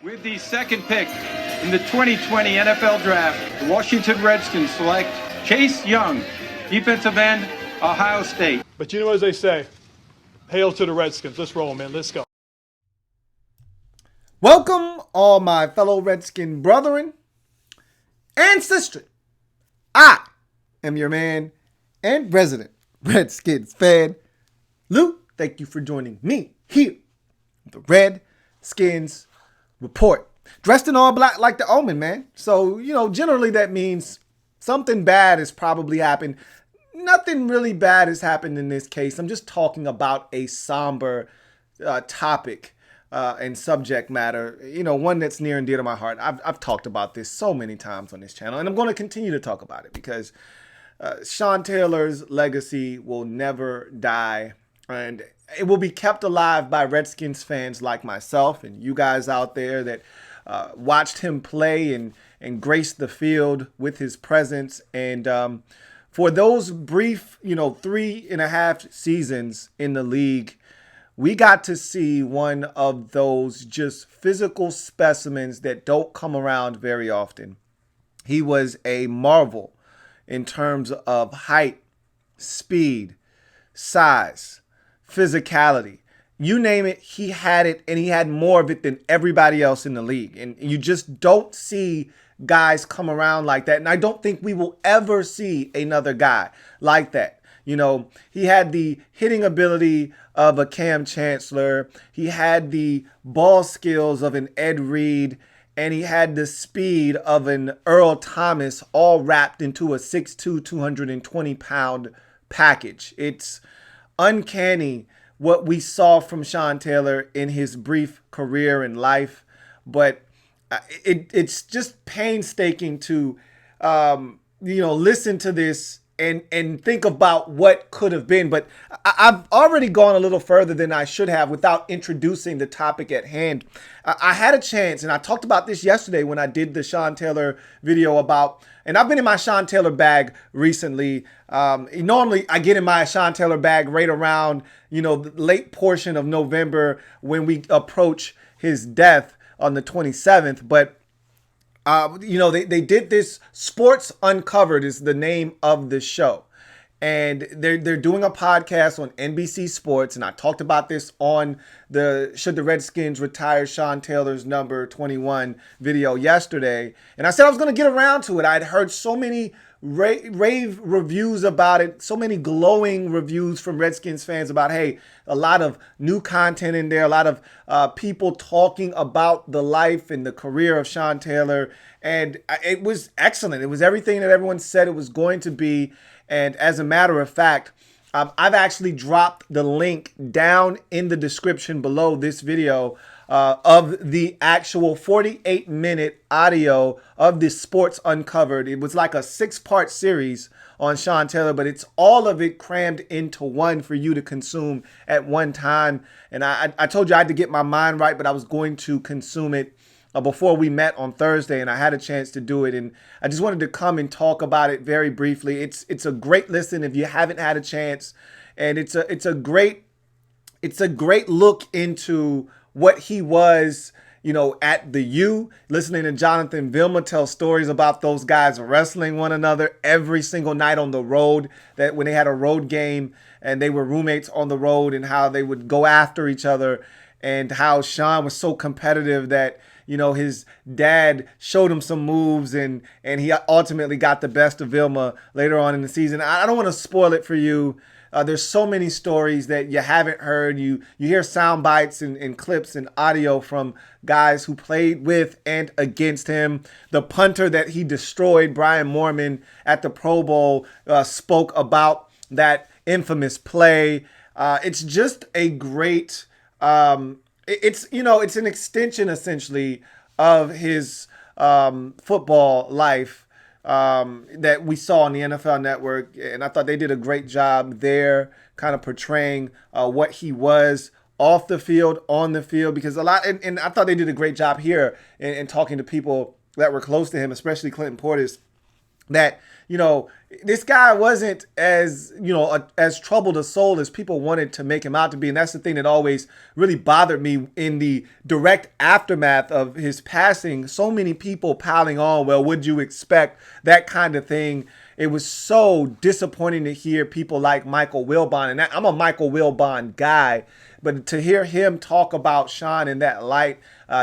With the second pick in the 2020 NFL Draft, the Washington Redskins select Chase Young, defensive end, Ohio State. But you know as they say, hail to the Redskins. Let's roll, man. Let's go. Welcome, all my fellow Redskin brethren and sisters. I am your man and resident Redskins fan, Lou. Thank you for joining me here at the Redskins Report. Dressed in all black like the Omen, man. So, generally that means something bad has probably happened. Nothing really bad has happened in this case. I'm just talking about a somber topic and subject matter, one that's near and dear to my heart. I've talked about this so many times on this channel, and I'm going to continue to talk about it because Sean Taylor's legacy will never die, and it will be kept alive by Redskins fans like myself and you guys out there that watched him play and grace the field with his presence. And for those brief, 3.5 seasons in the league, we got to see one of those just physical specimens that don't come around very often. He was a marvel in terms of height, speed, size, physicality. You name it, he had it, and he had more of it than everybody else in the league. And you just don't see guys come around like that. And I don't think we will ever see another guy like that. He had the hitting ability of a Cam Chancellor. He had the ball skills of an Ed Reed. And he had the speed of an Earl Thomas, all wrapped into a 6'2", 220-pound package. It's uncanny what we saw from Sean Taylor in his brief career and life, but it's just painstaking to listen to this and think about what could have been. But I've already gone a little further than I should have without introducing the topic at hand. I had a chance, and I talked about this yesterday when I did the Sean Taylor video about, and I've been in my Sean Taylor bag recently. Normally I get in my Sean Taylor bag right around, the late portion of November when we approach his death on the 27th. But they did this. Sports Uncovered is the name of the show. And they're doing a podcast on NBC Sports. And I talked about this on the Should the Redskins Retire Sean Taylor's Number 21 video yesterday. And I said I was going to get around to it. I'd heard so many rave reviews about it, so many glowing reviews from Redskins fans about, hey, a lot of new content in there, a lot of people talking about the life and the career of Sean Taylor. And it was excellent. It was everything that everyone said it was going to be. And as a matter of fact, I've actually dropped the link down in the description below this video of the actual 48-minute audio of this Sports Uncovered. It was like a 6-part series on Sean Taylor, but it's all of it crammed into one for you to consume at one time. And I told you I had to get my mind right, but I was going to consume it before we met on Thursday, and I had a chance to do it. And I just wanted to come and talk about it very briefly. It's a great listen if you haven't had a chance, and it's a great look into what he was, at the U, listening to Jonathan Vilma tell stories about those guys wrestling one another every single night on the road, that when they had a road game and they were roommates on the road, and how they would go after each other, and how Sean was so competitive that, his dad showed him some moves, and he ultimately got the best of Vilma later on in the season. I don't want to spoil it for you. There's so many stories that you haven't heard. You hear sound bites and clips and audio from guys who played with and against him. The punter that he destroyed, Brian Moorman, at the Pro Bowl, spoke about that infamous play. It's just a great... it's an extension essentially of his football life that we saw on the NFL Network. And I thought they did a great job there kind of portraying what he was off the field, on the field, because and I thought they did a great job here in talking to people that were close to him, especially Clinton Portis, that, this guy wasn't as, as troubled a soul as people wanted to make him out to be. And that's the thing that always really bothered me in the direct aftermath of his passing. So many people piling on, well, would you expect that kind of thing? It was so disappointing to hear people like Michael Wilbon. And I'm a Michael Wilbon guy. But to hear him talk about Sean in that light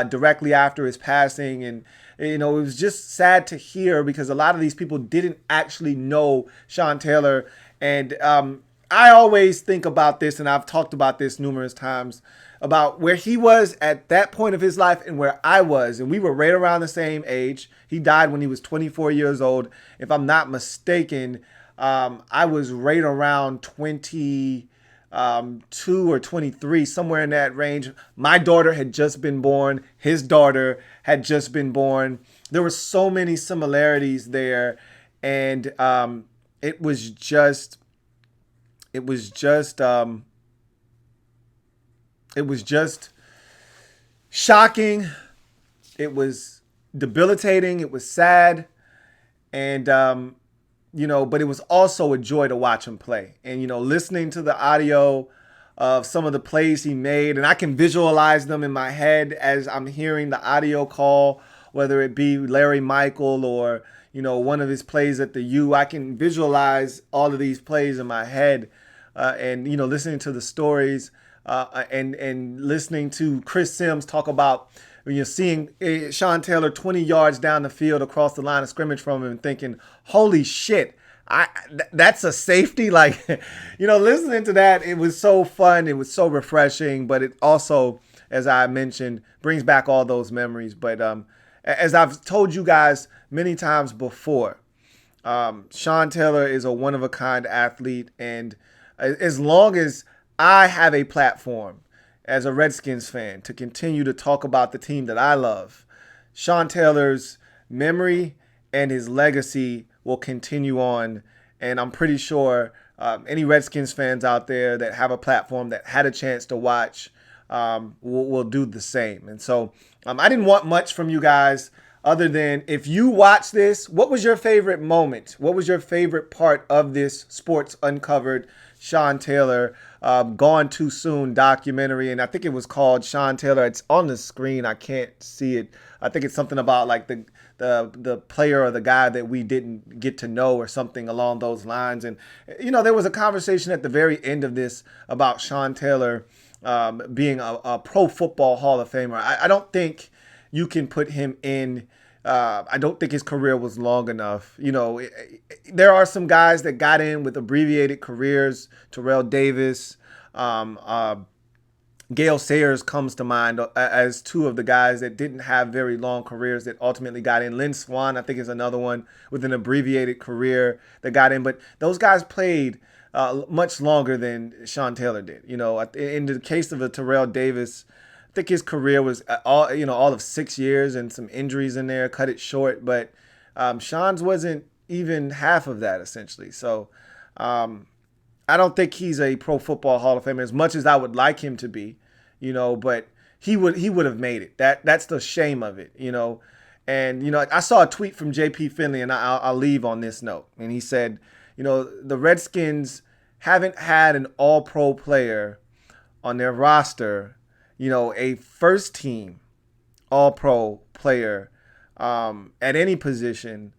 directly after his passing, and it was just sad to hear because a lot of these people didn't actually know Sean Taylor. And I always think about this, and I've talked about this numerous times, about where he was at that point of his life and where I was. And we were right around the same age. He died when he was 24 years old. If I'm not mistaken, I was right around 22 or 23, somewhere in that range. My daughter had just been born. His daughter had just been born. There were so many similarities there. And it was just shocking. It was debilitating. It was sad. And, but it was also a joy to watch him play. And, listening to the audio of some of the plays he made, and I can visualize them in my head as I'm hearing the audio call, whether it be Larry Michael or, one of his plays at the U. I can visualize all of these plays in my head and, listening to the stories and listening to Chris Sims talk about when you're seeing Sean Taylor 20 yards down the field across the line of scrimmage from him and thinking, holy shit, that's a safety. Like, listening to that, it was so fun. It was so refreshing, but it also, as I mentioned, brings back all those memories. But as I've told you guys many times before, Sean Taylor is a one-of-a-kind athlete. And as long as I have a platform as a Redskins fan to continue to talk about the team that I love, Sean Taylor's memory and his legacy will continue on. And I'm pretty sure any Redskins fans out there that have a platform that had a chance to watch will do the same. And so I didn't want much from you guys other than, if you watch this, what was your favorite moment? What was your favorite part of this Sports Uncovered Sean Taylor Gone Too Soon documentary? And I think it was called Sean Taylor. It's on the screen. I can't see it. I think it's something about like the player or the guy that we didn't get to know or something along those lines. And, there was a conversation at the very end of this about Sean Taylor being a Pro Football Hall of Famer. I don't think you can put him in. I don't think his career was long enough. There are some guys that got in with abbreviated careers. Terrell Davis, Gale Sayers comes to mind as two of the guys that didn't have very long careers that ultimately got in. Lynn Swann, I think, is another one with an abbreviated career that got in. But those guys played much longer than Sean Taylor did. In the case of a Terrell Davis, I think his career was all of 6 years and some injuries in there cut it short. But Sean's wasn't even half of that, essentially. So I don't think he's a Pro Football Hall of Famer as much as I would like him to be, but he would have made it. That's the shame of it, And, I saw a tweet from J.P. Finley, and I'll leave on this note. And he said, the Redskins haven't had an all-pro player on their roster, a first-team all-pro player at any position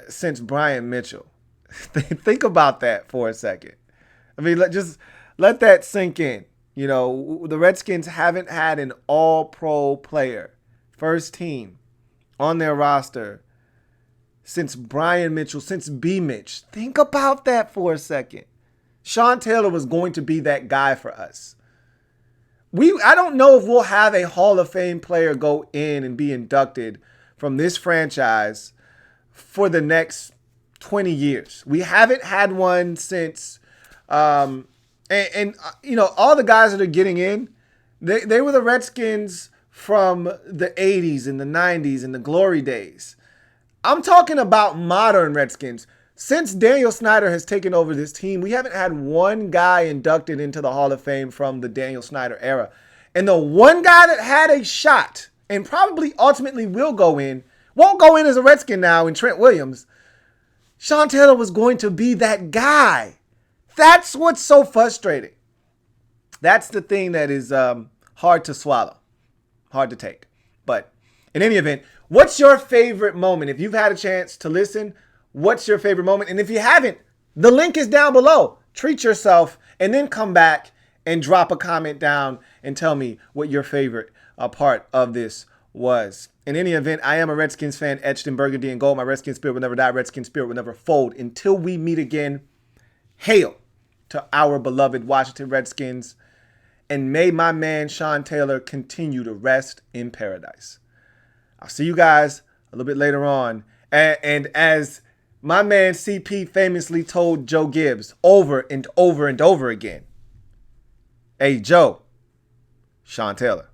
since Brian Mitchell. Think about that for a second. I mean, just let that sink in. The Redskins haven't had an all-pro player, first team, on their roster since Brian Mitchell, since B. Mitch. Think about that for a second. Sean Taylor was going to be that guy for us. I don't know if we'll have a Hall of Fame player go in and be inducted from this franchise for the next 20 years. We haven't had one since, all the guys that are getting in, they were the Redskins from the 80s and the 90s and the glory days. I'm talking about modern Redskins. Since Daniel Snyder has taken over this team, we haven't had one guy inducted into the Hall of Fame from the Daniel Snyder era. And the one guy that had a shot and probably ultimately will go in, won't go in as a Redskin now in Trent Williams. Sean Taylor was going to be that guy. That's what's so frustrating. That's the thing that is hard to swallow, hard to take. But in any event, what's your favorite moment? If you've had a chance to listen, what's your favorite moment? And if you haven't, the link is down below. Treat yourself and then come back and drop a comment down and tell me what your favorite part of this was. In any event, I am a Redskins fan, etched in burgundy and gold. My Redskins spirit will never die. Redskins spirit will never fold. Until we meet again, hail to our beloved Washington Redskins. And may my man Sean Taylor continue to rest in paradise. I'll see you guys a little bit later on. And as my man CP famously told Joe Gibbs over and over and over again, hey, Joe, Sean Taylor.